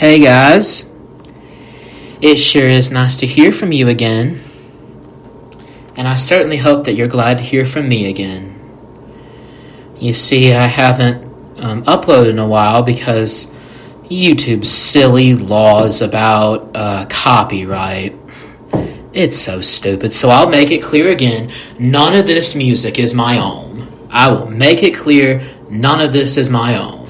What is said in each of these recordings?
Hey guys, it sure is nice to hear from you again, and I certainly hope that you're glad to hear from me again. You see, I haven't uploaded in a while because YouTube's silly laws about copyright. It's so stupid, so I'll make it clear again, none of this music is my own. I will make it clear, none of this is my own.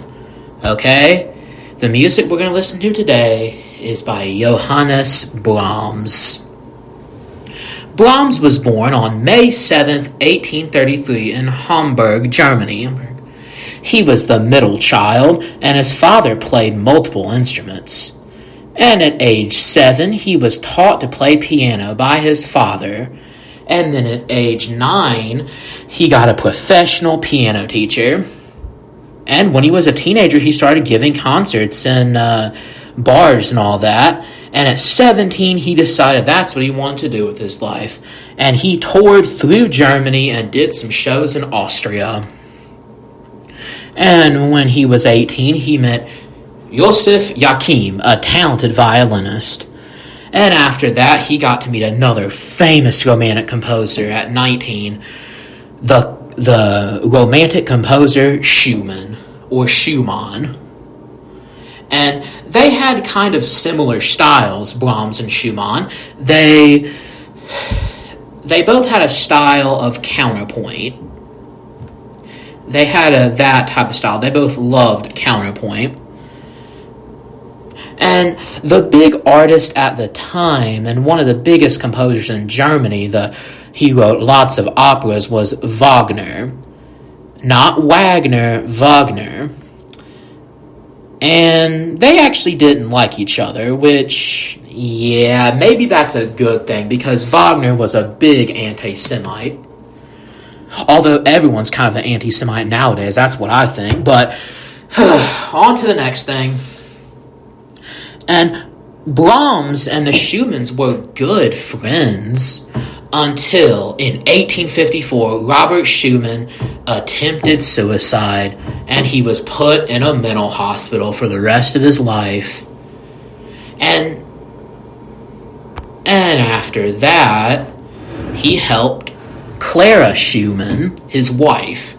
Okay? The music we're going to listen to today is by Johannes Brahms. Brahms was born on May 7th, 1833 in Hamburg, Germany. He was the middle child, and his father played multiple instruments. And at age 7, he was taught to play piano by his father. And then at age 9, he got a professional piano teacher. And when he was a teenager, he started giving concerts in bars and all that. And at 17, he decided that's what he wanted to do with his life. And he toured through Germany and did some shows in Austria. And when he was 18, he met Joseph Joachim, a talented violinist. And after that, he got to meet another famous romantic composer at 19, the romantic composer Schumann. And they had kind of similar styles, Brahms and Schumann. They both had a style of counterpoint. They had that type of style. They both loved counterpoint. And the big artist at the time, and one of the biggest composers in Germany, he wrote lots of operas, was Wagner. Not Wagner, Wagner. And they actually didn't like each other, which, yeah, maybe that's a good thing, because Wagner was a big anti-Semite. Although everyone's kind of an anti-Semite nowadays, that's what I think. But on to the next thing. And Brahms and the Schumanns were good friends until in 1854, Robert Schumann attempted suicide, and he was put in a mental hospital for the rest of his life. And after that, he helped Clara Schumann, his wife.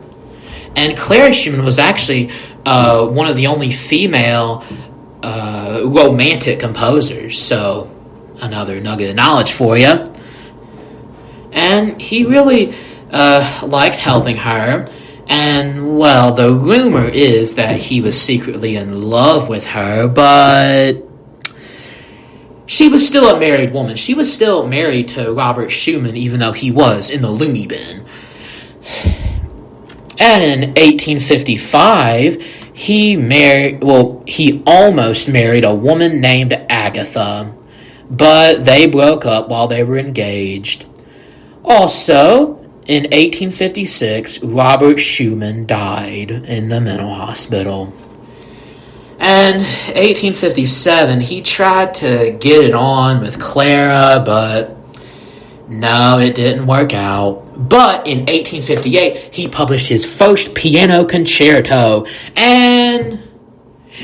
And Clara Schumann was actually one of the only female romantic composers, so another nugget of knowledge for you. And he really liked helping her, and, well, the rumor is that he was secretly in love with her, but she was still a married woman. She was still married to Robert Schumann, even though he was in the loony bin. And in 1855, he almost married a woman named Agatha, but they broke up while they were engaged. Also, in 1856, Robert Schumann died in the mental hospital. And 1857, he tried to get it on with Clara, but no, it didn't work out. But in 1858, he published his first piano concerto, and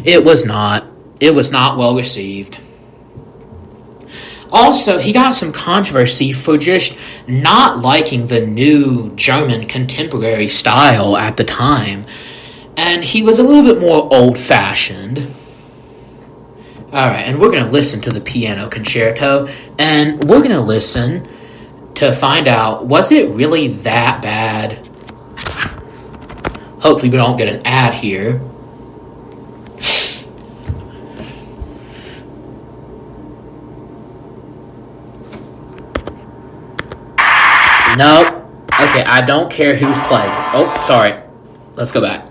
it was not well received. Also, he got some controversy for just not liking the new German contemporary style at the time, and he was a little bit more old-fashioned. Alright, and we're going to listen to the piano concerto, and we're going to listen to find out, was it really that bad? Hopefully we don't get an ad here. Nope. Okay, I don't care who's playing. Oh, sorry. Let's go back.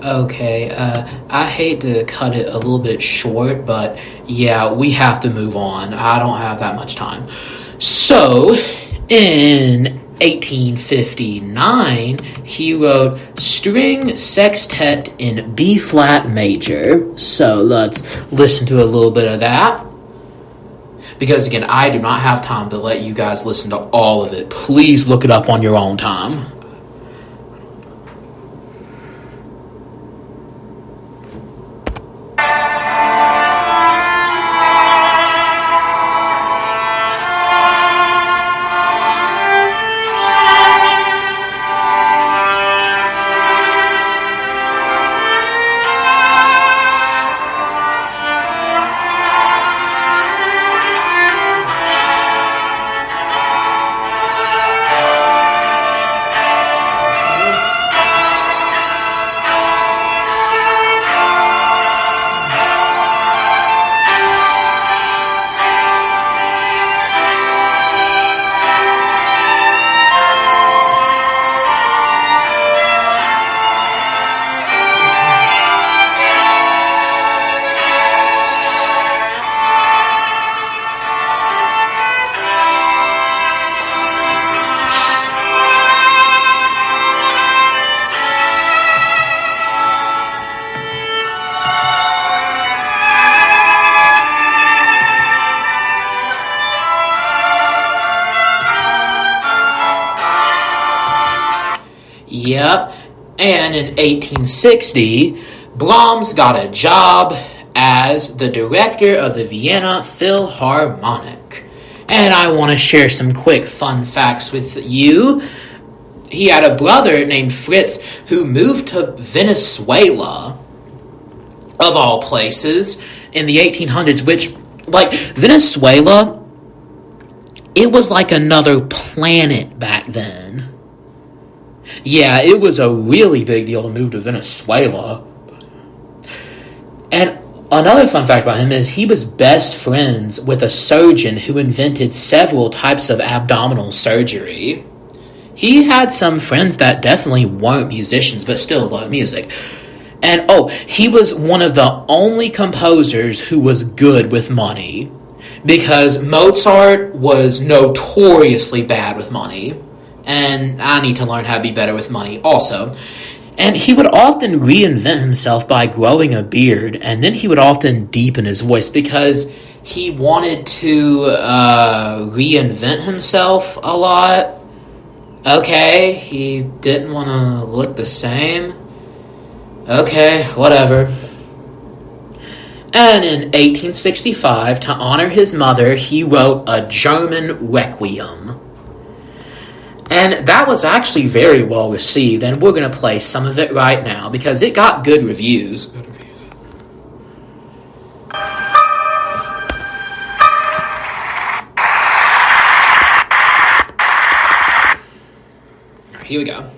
Okay, I hate to cut it a little bit short, but yeah, we have to move on. I don't have that much time. So, in 1859, he wrote String Sextet in B flat major. So, let's listen to a little bit of that. Because again, I do not have time to let you guys listen to all of it. Please look it up on your own time. Yep. And in 1860, Brahms got a job as the director of the Vienna Philharmonic. And I want to share some quick fun facts with you. He had a brother named Fritz who moved to Venezuela, of all places, in the 1800s, which, like, Venezuela, it was like another planet back then. Yeah, it was a really big deal to move to Venezuela. And another fun fact about him is he was best friends with a surgeon who invented several types of abdominal surgery. He had some friends that definitely weren't musicians, but still loved music. And, he was one of the only composers who was good with money, because Mozart was notoriously bad with money. And I need to learn how to be better with money also. And he would often reinvent himself by growing a beard, and then he would often deepen his voice because he wanted to reinvent himself a lot. Okay, he didn't want to look the same. Okay, whatever. And in 1865, to honor his mother, he wrote a German Requiem. And that was actually very well received, and we're going to play some of it right now because it got good reviews. Here we go.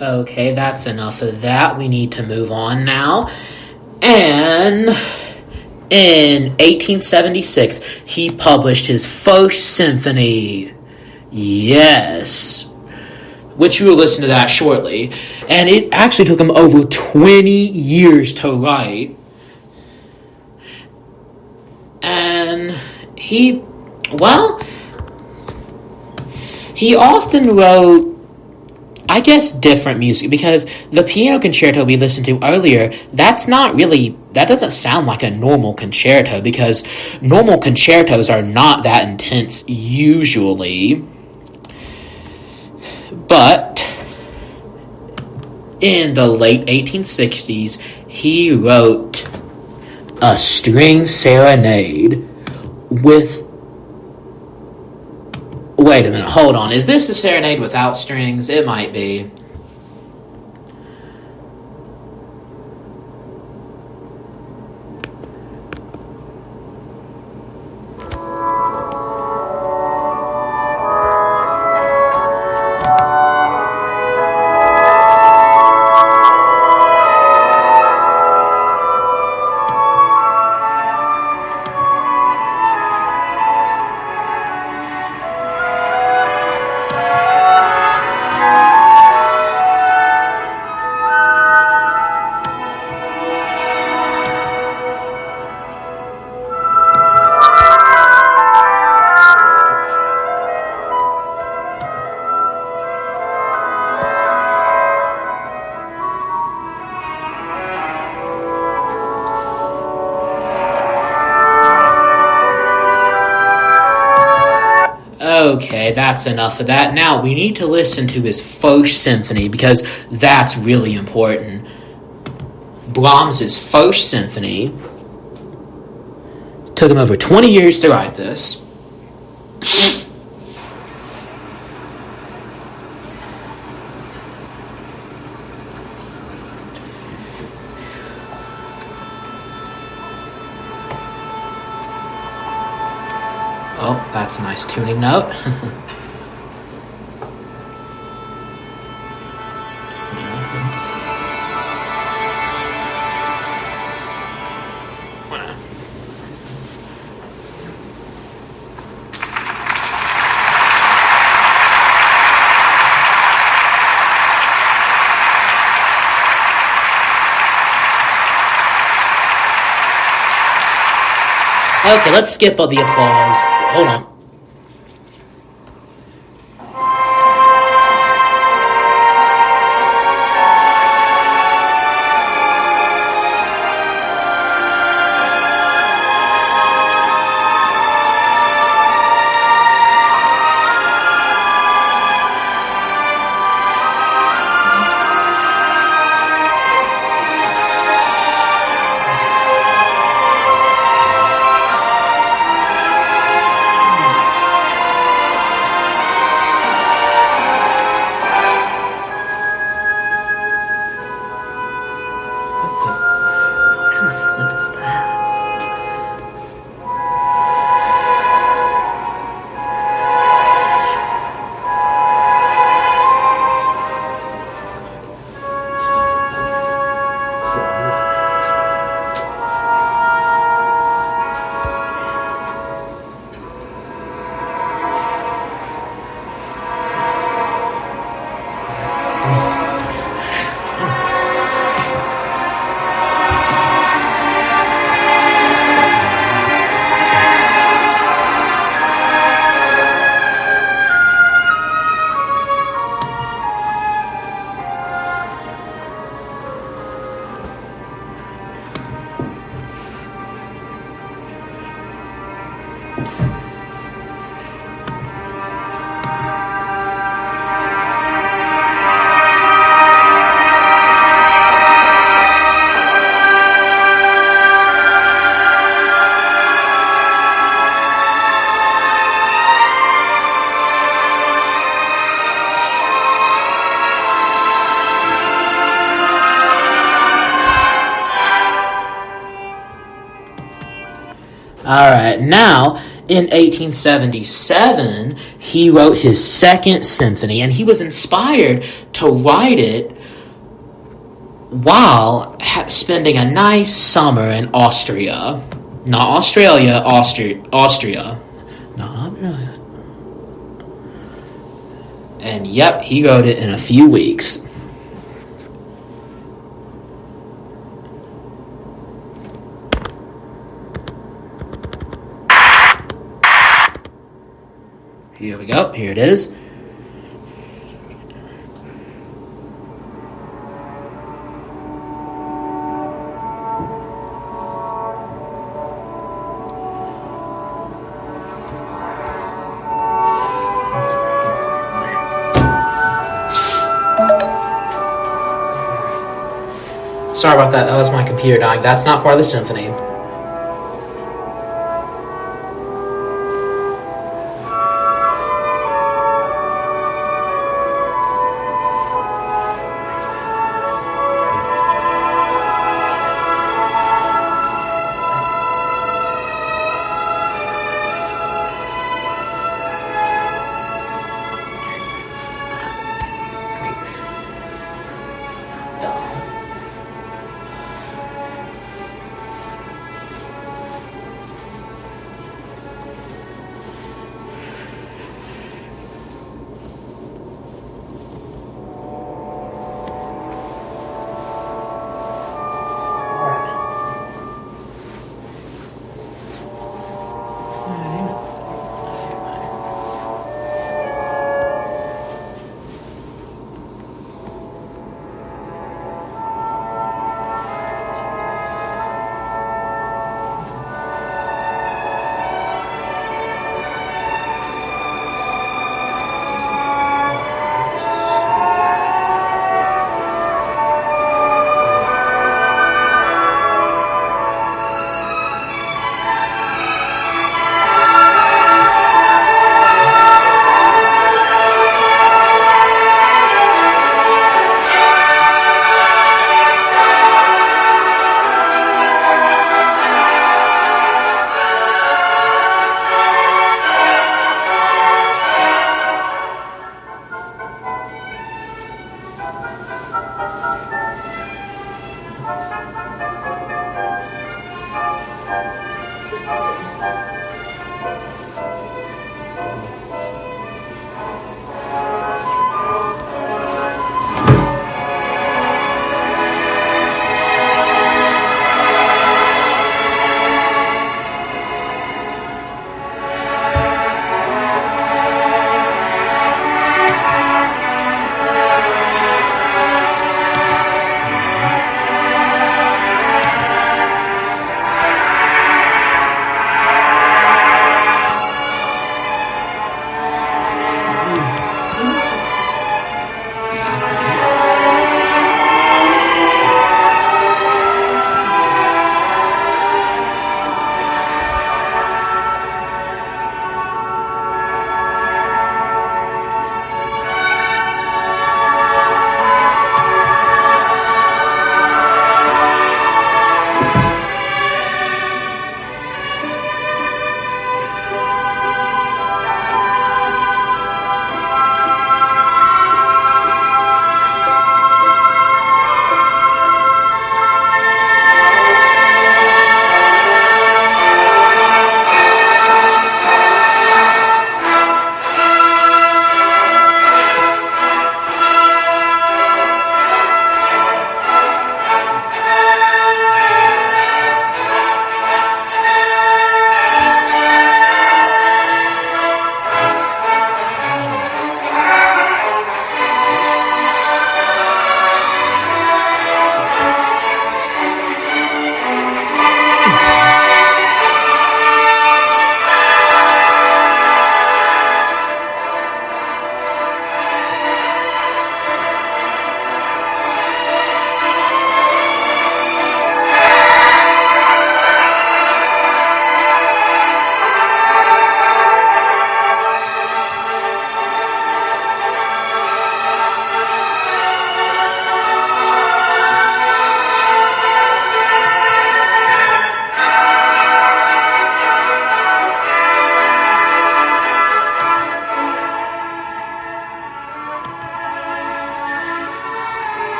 Okay, that's enough of that. We need to move on now. And in 1876, he published his first symphony. Yes. Which we will listen to that shortly. And it actually took him over 20 years to write. And he often wrote, I guess, different music, because the piano concerto we listened to earlier, that doesn't sound like a normal concerto, because normal concertos are not that intense usually. But in the late 1860s, he wrote a string serenade with... Wait a minute, hold on. Is this the serenade without strings? It might be. Okay, that's enough of that. Now, we need to listen to his first symphony, because that's really important. Brahms' first symphony. Took him over 20 years to write this. Oh, that's a nice tuning note. Okay, let's skip all the applause. Hold on. Alright, now, in 1877, he wrote his second symphony, and he was inspired to write it while spending a nice summer in Austria. Not Australia, Austria. Not Australia. And yep, he wrote it in a few weeks. Here we go. Here it is. Sorry about that. That was my computer dying. That's not part of the symphony.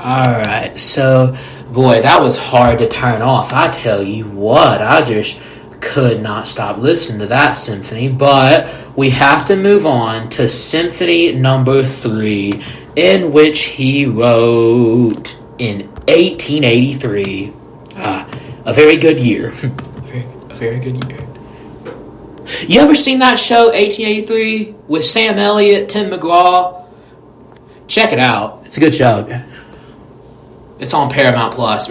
Alright, so, boy, that was hard to turn off. I tell you what, I just could not stop listening to that symphony. But we have to move on to Symphony number 3, in which he wrote in 1883. A very good year. a very good year. You ever seen that show, 1883, with Sam Elliott, Tim McGraw? Check it out. It's a good show. It's on Paramount Plus.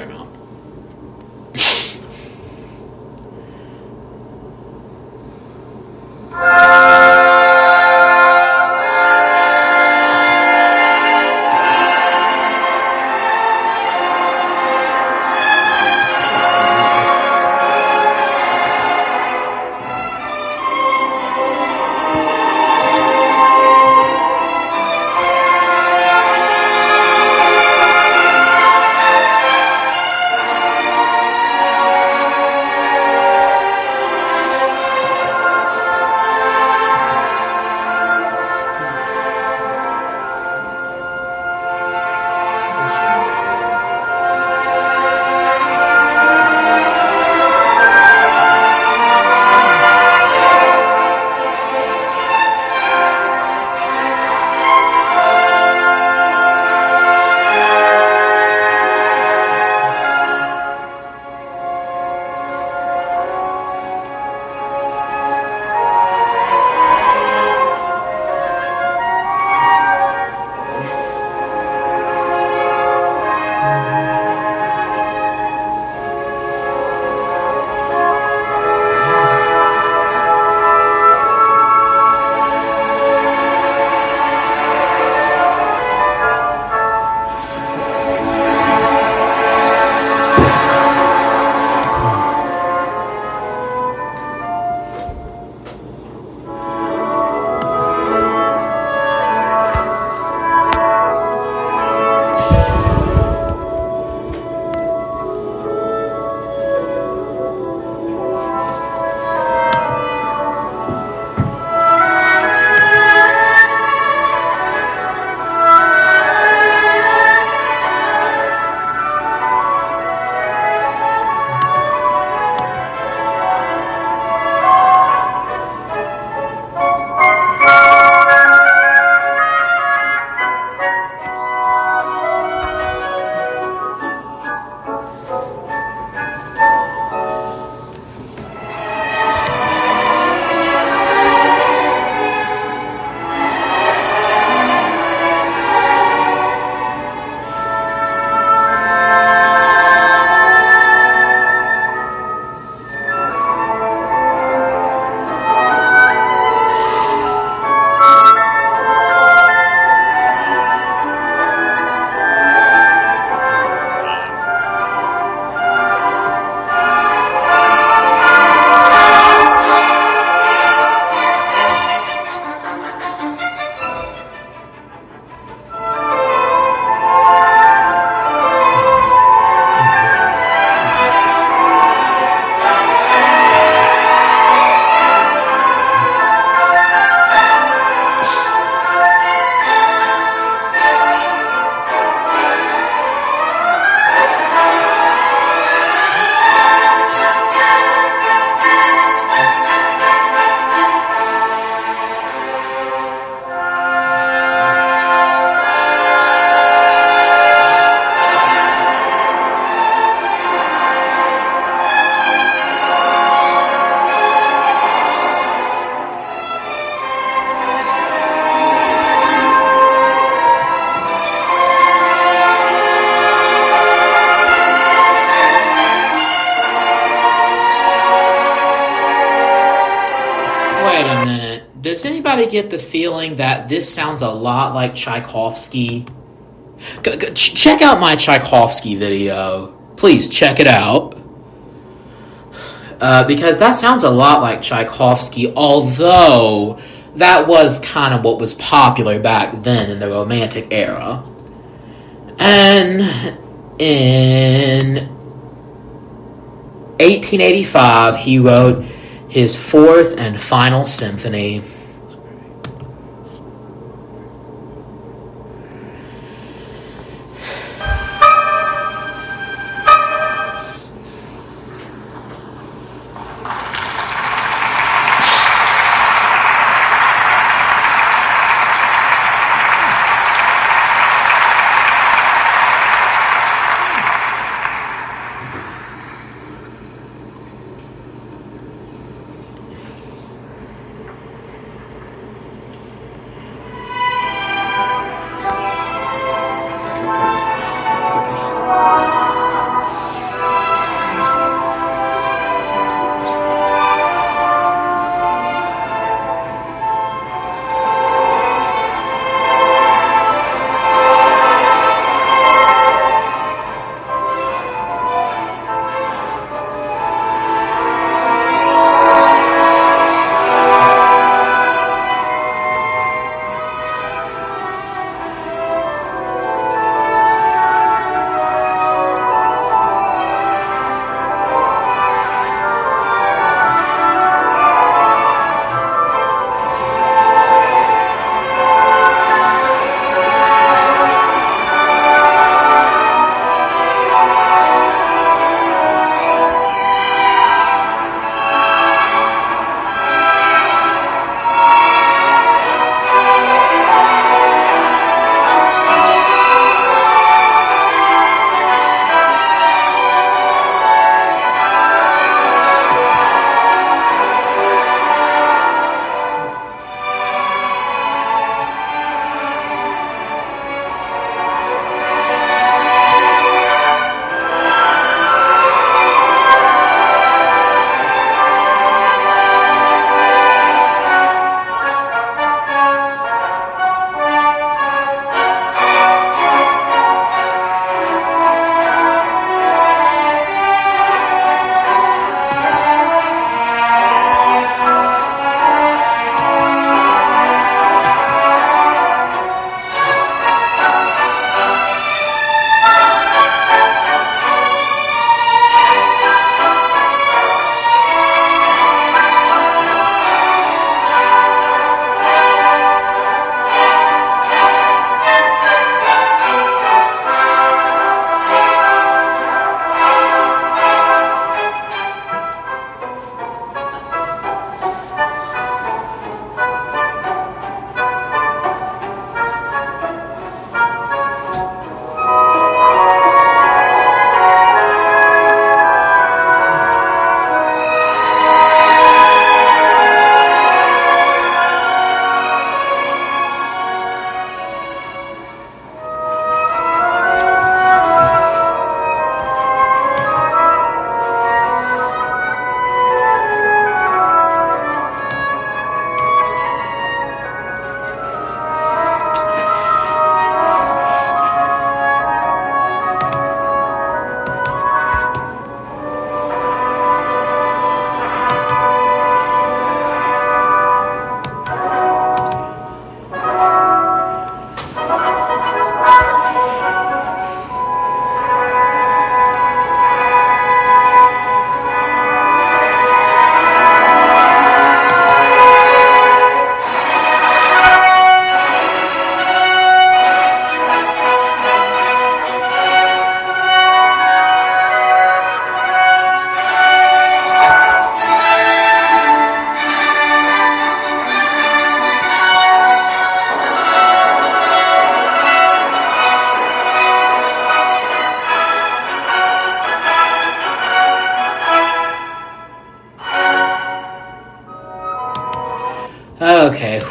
Does anybody get the feeling that this sounds a lot like Tchaikovsky? Check out my Tchaikovsky video. Please check it out. Because that sounds a lot like Tchaikovsky, although that was kind of what was popular back then in the Romantic era. And in 1885, he wrote his fourth and final symphony.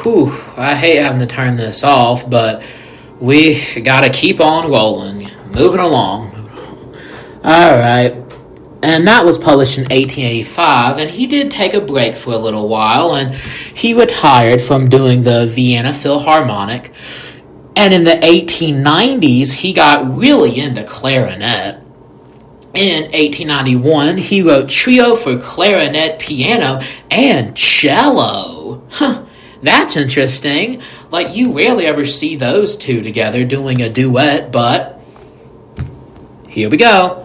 Whew, I hate having to turn this off, but we gotta keep on rolling. Moving along. Alright. And that was published in 1885, and he did take a break for a little while, and he retired from doing the Vienna Philharmonic. And in the 1890s, he got really into clarinet. In 1891, he wrote Trio for Clarinet, Piano, and Cello. That's interesting. Like, you rarely ever see those two together doing a duet, but here we go.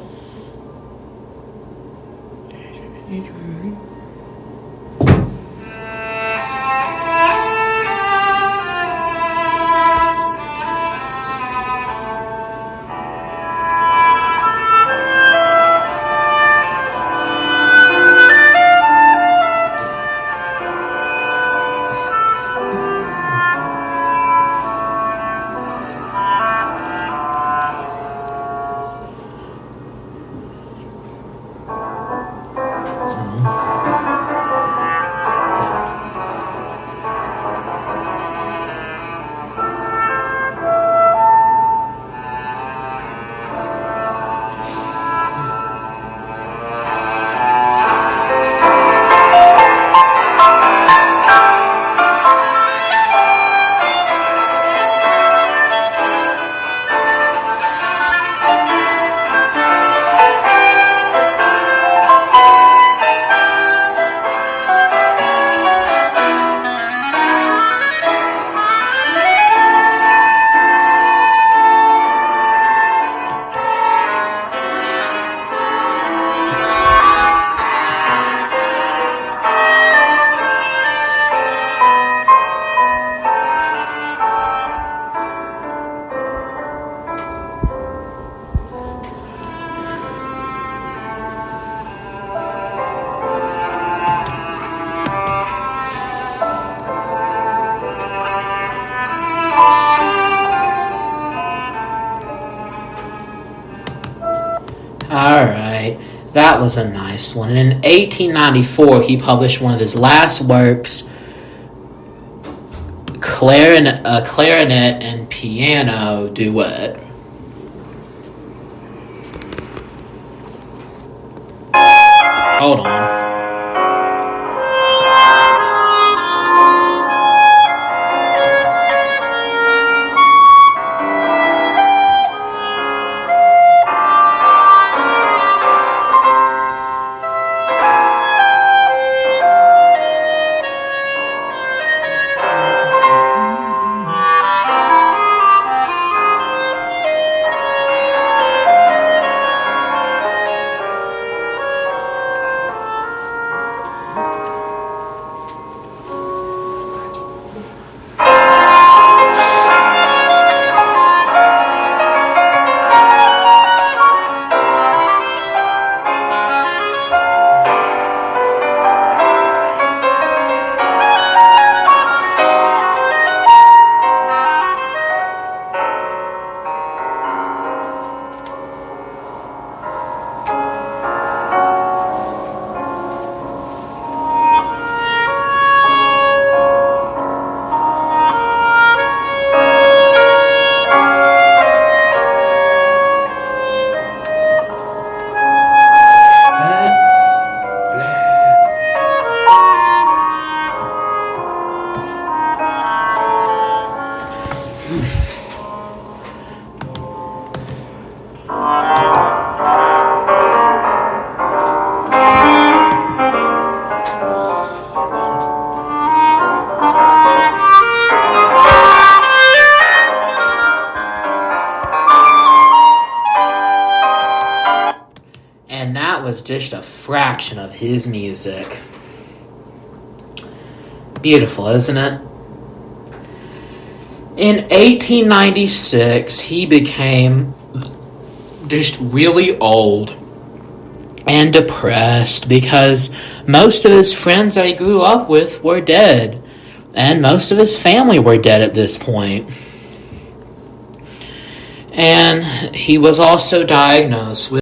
Alright, that was a nice one. And in 1894, he published one of his last works, Clarinet and Piano Duet. Hold on. And that was just a fraction of his music. Beautiful, isn't it? In 1896, he became just really old and depressed because most of his friends that he grew up with were dead, and most of his family were dead at this point. And he was also diagnosed with